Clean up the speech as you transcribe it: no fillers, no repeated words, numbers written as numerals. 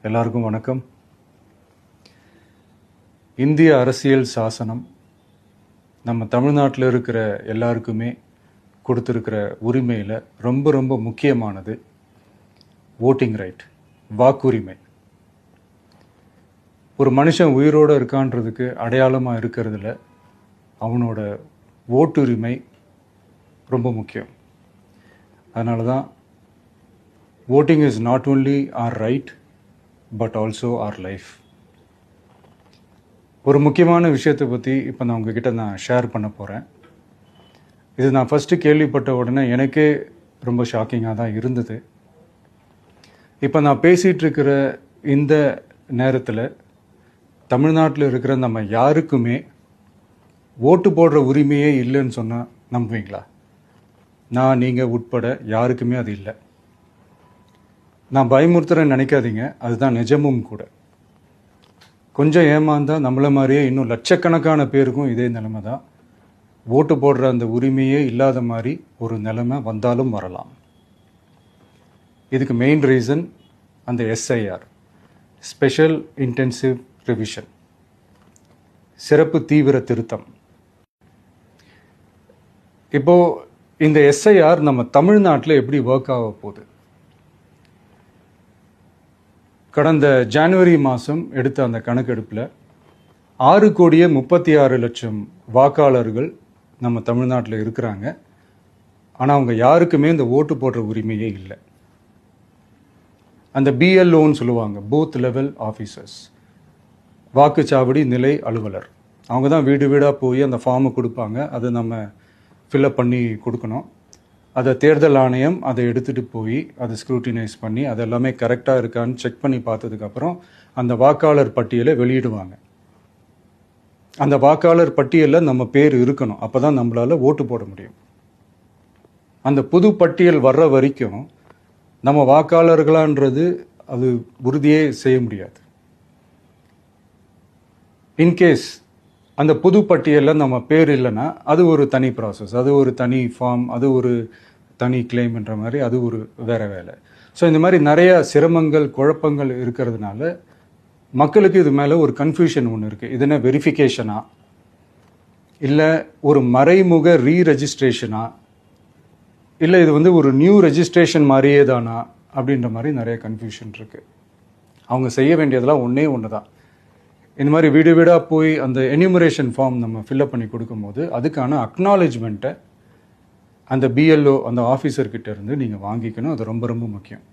எல்லாருக்கும் வணக்கம். இந்திய அரசியல் சாசனம் நம்ம தமிழ்நாட்டில் இருக்கிற எல்லாருக்குமே கொடுத்துருக்கிற உரிமையில் ரொம்ப ரொம்ப முக்கியமானது ஓட்டிங் ரைட், வாக்குரிமை. ஒரு மனுஷன் உயிரோடு இருக்கான்றதுக்கு அடையாளமாக இருக்கிறதுல அவனோட ஓட்டுரிமை ரொம்ப முக்கியம். அதனால தான் voting is not only our right but also our life. ஒரு முக்கியமான விஷயத்தை பற்றி இப்போ நான் உங்ககிட்ட ஷேர் பண்ண போகிறேன். இது நான் ஃபஸ்ட்டு கேள்விப்பட்ட உடனே எனக்கே ரொம்ப ஷாக்கிங்காக தான் இருந்தது. இப்போ நான் பேசிகிட்டு இருக்கிற இந்த நேரத்தில் தமிழ்நாட்டில் இருக்கிற நம்ம யாருக்குமே ஓட்டு போடுற உரிமையே இல்லைன்னு சொன்னால் நம்புவீங்களா? நான் நீங்கள் உட்பட யாருக்குமே அது இல்லை. நான் பயமுறுத்துறேன்னு நினைக்காதீங்க, அதுதான் நிஜமும் கூட. கொஞ்சம் ஏமாந்தால் நம்மளை மாதிரியே இன்னும் லட்சக்கணக்கான பேருக்கும் இதே நிலைமை தான். ஓட்டு போடுற அந்த உரிமையே இல்லாத மாதிரி ஒரு நிலைமை வந்தாலும் வரலாம். இதுக்கு மெயின் ரீசன் அந்த எஸ்ஐஆர், ஸ்பெஷல் இன்டென்சிவ் ரிவிஷன், சிறப்பு தீவிர திருத்தம். இப்போது இந்த எஸ்ஐஆர் நம்ம தமிழ்நாட்டில் எப்படி ஒர்க் ஆக போகுது? கடந்த ஜனவரி மாதம் எடுத்த அந்த கணக்கெடுப்பில் 6,36,00,000 வாக்காளர்கள் நம்ம தமிழ்நாட்டில் இருக்கிறாங்க. ஆனால் அவங்க யாருக்குமே இந்த ஓட்டு போடுற உரிமையே இல்லை. அந்த பிஎல்ஓன்னு சொல்லுவாங்க, பூத் லெவல் ஆஃபீஸர்ஸ், வாக்குச்சாவடி நிலை அலுவலர். அவங்க தான் வீடு வீடாக போய் அந்த ஃபார்மை கொடுப்பாங்க. அதை நம்ம ஃபில்அப் பண்ணி கொடுக்கணும். அதை தேர்தல் ஆணையம் அதை எடுத்துகிட்டு போய் அதை ஸ்க்ரூட்டினைஸ் பண்ணி அது எல்லாமே கரெக்டாக இருக்கான்னு செக் பண்ணி பார்த்ததுக்கப்புறம் அந்த வாக்காளர் பட்டியலை வெளியிடுவாங்க. அந்த வாக்காளர் பட்டியலில் நம்ம பேர் இருக்கணும், அப்போ தான் நம்மளால் ஓட்டு போட முடியும். அந்த புது பட்டியல் வர்ற வரைக்கும் நம்ம வாக்காளர்களான்றது அது உறுதியே செய்ய முடியாது. இன்கேஸ் அந்த புது பட்டியலில் நம்ம பேர் இல்லைன்னா அது ஒரு தனி ப்ராசஸ், அது ஒரு தனி ஃபார்ம், அது ஒரு தனி கிளைம்ன்ற மாதிரி அது ஒரு வேறு வேலை. ஸோ இந்த மாதிரி நிறைய சிரமங்கள் குழப்பங்கள் இருக்கிறதுனால மக்களுக்கு இது மேலே ஒரு கன்ஃபியூஷன் ஒன்று இருக்குது. இது என்ன வெரிஃபிகேஷனா இல்லை ஒரு மறைமுக ரீரெஜிஸ்ட்ரேஷனா இல்லை இது ஒரு நியூ ரெஜிஸ்ட்ரேஷன் மாதிரியே தானா அப்படின்ற மாதிரி நிறைய கன்ஃபியூஷன் இருக்குது. அவங்க செய்ய வேண்டியதெல்லாம் ஒன்று தான். இந்த மாதிரி வீடு வீடாக போய் அந்த என்யூமரேஷன் ஃபார்ம் நம்ம ஃபில்அப் பண்ணி கொடுக்கும்போது அதுக்கான அக்னாலேஜ்மெண்ட்டை அந்த பிஎல்ஓ அந்த ஆஃபீஸர்கிட்ட இருந்து நீங்கள் வாங்கிக்கணும். அது ரொம்ப ரொம்ப முக்கியம்.